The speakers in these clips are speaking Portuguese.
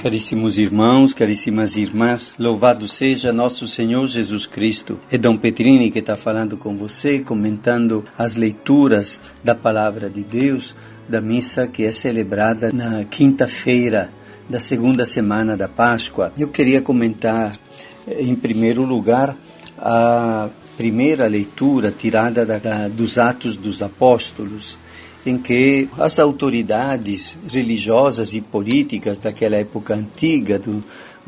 Caríssimos irmãos, caríssimas irmãs, louvado seja nosso Senhor Jesus Cristo. É Dom Petrini que está falando com você, comentando as leituras da Palavra de Deus, da missa que é celebrada na quinta-feira da segunda semana da Páscoa. Eu queria comentar, em primeiro lugar, a primeira leitura tirada dos Atos dos Apóstolos, em que as autoridades religiosas e políticas daquela época antiga, do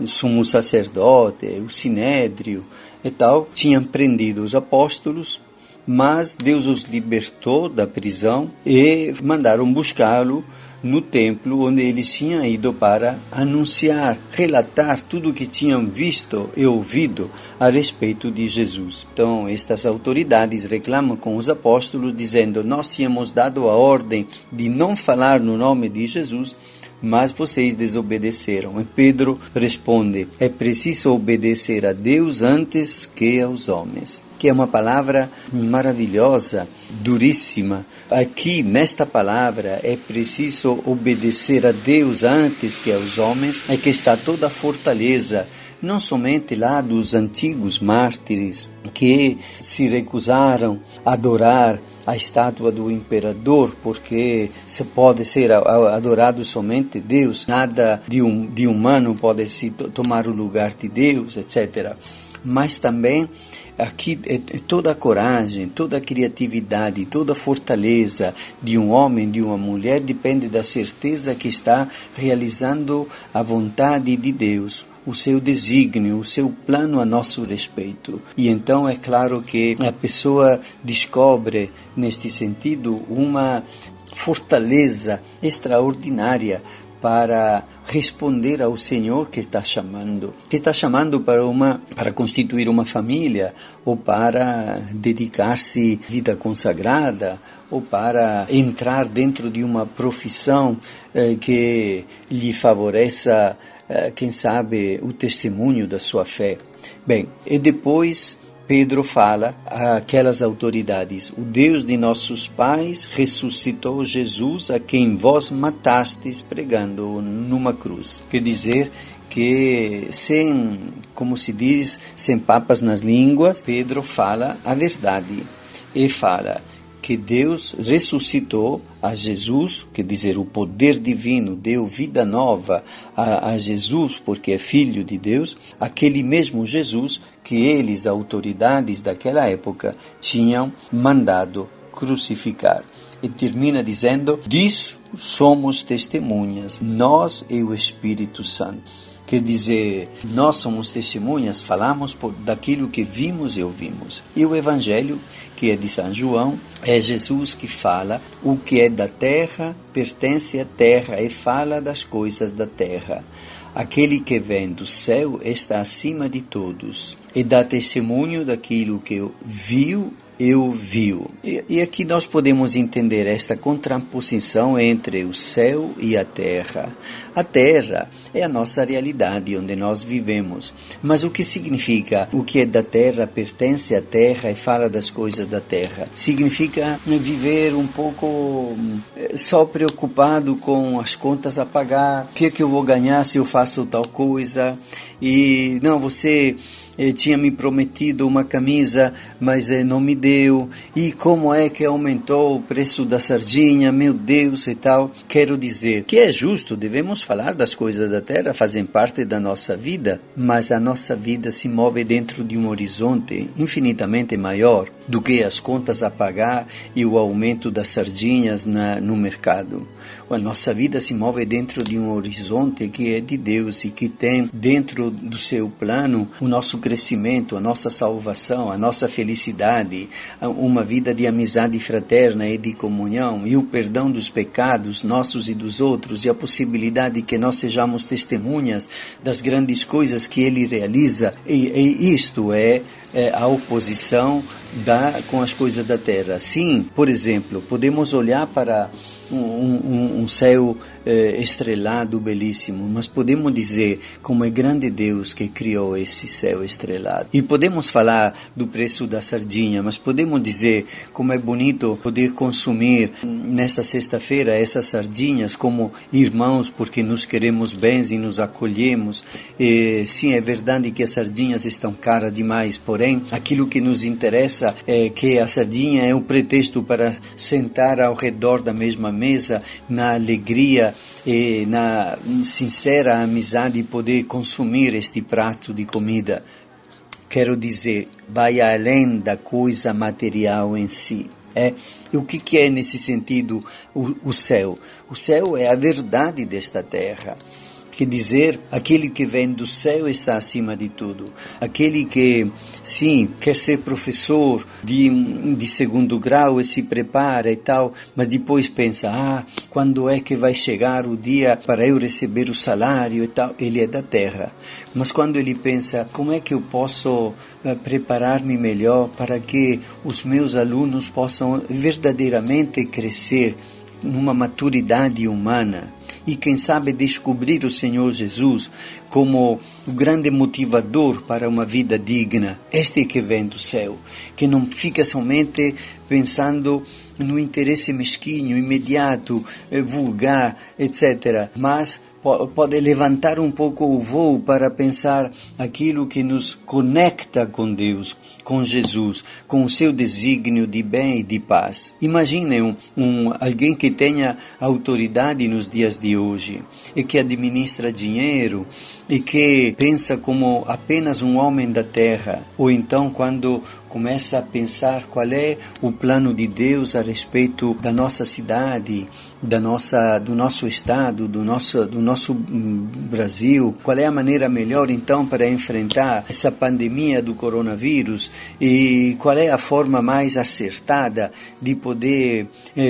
sumo sacerdote, o sinédrio e tal, tinham prendido os apóstolos, mas Deus os libertou da prisão e mandaram buscá-lo no templo onde eles tinham ido para anunciar, relatar tudo o que tinham visto e ouvido a respeito de Jesus. Então, estas autoridades reclamam com os apóstolos, dizendo: nós tínhamos dado a ordem de não falar no nome de Jesus, mas vocês desobedeceram. E Pedro responde: é preciso obedecer a Deus antes que aos homens. Que é uma palavra maravilhosa, duríssima. Aqui, nesta palavra, é preciso obedecer a Deus antes que aos homens, é que está toda a fortaleza, não somente lá dos antigos mártires, que se recusaram a adorar a estátua do imperador, porque se pode ser adorado somente Deus, nada de humano pode se tomar o lugar de Deus, etc. Mas também aqui toda a coragem, toda a criatividade, toda a fortaleza de um homem, de uma mulher, depende da certeza que está realizando a vontade de Deus, o seu desígnio, o seu plano a nosso respeito. E então é claro que a pessoa descobre, neste sentido, uma fortaleza extraordinária para responder ao Senhor que está chamando para constituir uma família, ou para dedicar-se à vida consagrada, ou para entrar dentro de uma profissão que lhe favoreça, quem sabe, o testemunho da sua fé. Bem, e depois Pedro fala àquelas autoridades: o Deus de nossos pais ressuscitou Jesus, a quem vós matastes pregando numa cruz. Quer dizer que como se diz, sem papas nas línguas, Pedro fala a verdade e fala que Deus ressuscitou a Jesus, quer dizer, o poder divino deu vida nova a Jesus, porque é filho de Deus, aquele mesmo Jesus que eles, autoridades daquela época, tinham mandado crucificar. E termina dizendo: disso somos testemunhas, nós e o Espírito Santo. Quer dizer, nós somos testemunhas, falamos daquilo que vimos e ouvimos. E o Evangelho, que é de São João, é Jesus que fala: o que é da terra pertence à terra e fala das coisas da terra. Aquele que vem do céu está acima de todos e dá testemunho daquilo que viu e ouviu. E aqui nós podemos entender esta contraposição entre o céu e a terra. A terra é a nossa realidade, onde nós vivemos. Mas o que significa o que é da terra pertence à terra e fala das coisas da terra? Significa viver um pouco só preocupado com as contas a pagar, o que é que eu vou ganhar se eu faço tal coisa, e não, você tinha me prometido uma camisa, mas não me deu, e como é que aumentou o preço da sardinha, meu Deus, e tal. Quero dizer que é justo, devemos falar das coisas da terra, fazem parte da nossa vida, mas a nossa vida se move dentro de um horizonte infinitamente maior do que as contas a pagar e o aumento das sardinhas no mercado. A nossa vida se move dentro de um horizonte que é de Deus e que tem dentro do seu plano o nosso crescimento, a nossa salvação, a nossa felicidade, uma vida de amizade fraterna e de comunhão, e o perdão dos pecados nossos e dos outros, e a possibilidade que nós sejamos testemunhas das grandes coisas que Ele realiza. E isto é a oposição com as coisas da terra. Sim, por exemplo, podemos olhar para um céu estrelado, belíssimo, mas podemos dizer como é grande Deus que criou esse céu estrelado. E podemos falar do preço da sardinha, mas podemos dizer como é bonito poder consumir nesta sexta-feira essas sardinhas como irmãos, porque nos queremos bem e nos acolhemos. Sim, é verdade que as sardinhas estão caras demais, porém, aquilo que nos interessa é que a sardinha é um pretexto para sentar ao redor da mesma mesa, na alegria e na sincera amizade e poder consumir este prato de comida. Quero dizer, vai além da coisa material em si. E o que é nesse sentido o céu? O céu é a verdade desta terra. Quer dizer, aquele que vem do céu está acima de tudo. Aquele que, sim, quer ser professor de segundo grau e se prepara e tal, mas depois pensa, quando é que vai chegar o dia para eu receber o salário e tal? Ele é da terra. Mas quando ele pensa, como é que eu posso preparar-me melhor para que os meus alunos possam verdadeiramente crescer numa maturidade humana? E quem sabe descobrir o Senhor Jesus como o grande motivador para uma vida digna. Este que vem do céu, que não fica somente pensando no interesse mesquinho, imediato, vulgar, etc., mas pode levantar um pouco o voo para pensar aquilo que nos conecta com Deus, com Jesus, com o seu desígnio de bem e de paz. Imaginem alguém que tenha autoridade nos dias de hoje e que administra dinheiro e que pensa como apenas um homem da terra, ou então quando começa a pensar qual é o plano de Deus a respeito da nossa cidade, do nosso estado, do nosso Brasil, qual é a maneira melhor então para enfrentar essa pandemia do coronavírus e qual é a forma mais acertada de poder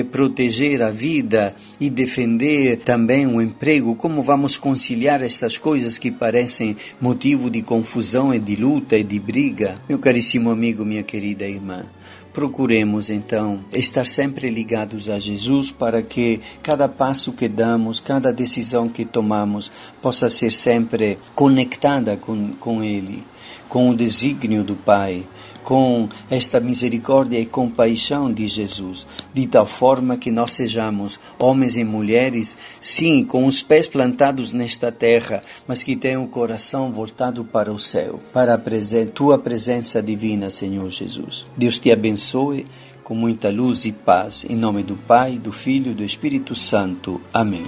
proteger a vida e defender também o emprego, como vamos conciliar estas coisas que parecem motivo de confusão e de luta e de briga. Meu caríssimo amigo, minha querida irmã, procuremos então estar sempre ligados a Jesus para que cada passo que damos, cada decisão que tomamos possa ser sempre conectada com Ele, com o desígnio do Pai, com esta misericórdia e compaixão de Jesus, de tal forma que nós sejamos homens e mulheres, sim, com os pés plantados nesta terra, mas que tenham o coração voltado para o céu, para a Tua presença divina, Senhor Jesus. Deus te abençoe com muita luz e paz, em nome do Pai, do Filho e do Espírito Santo. Amém.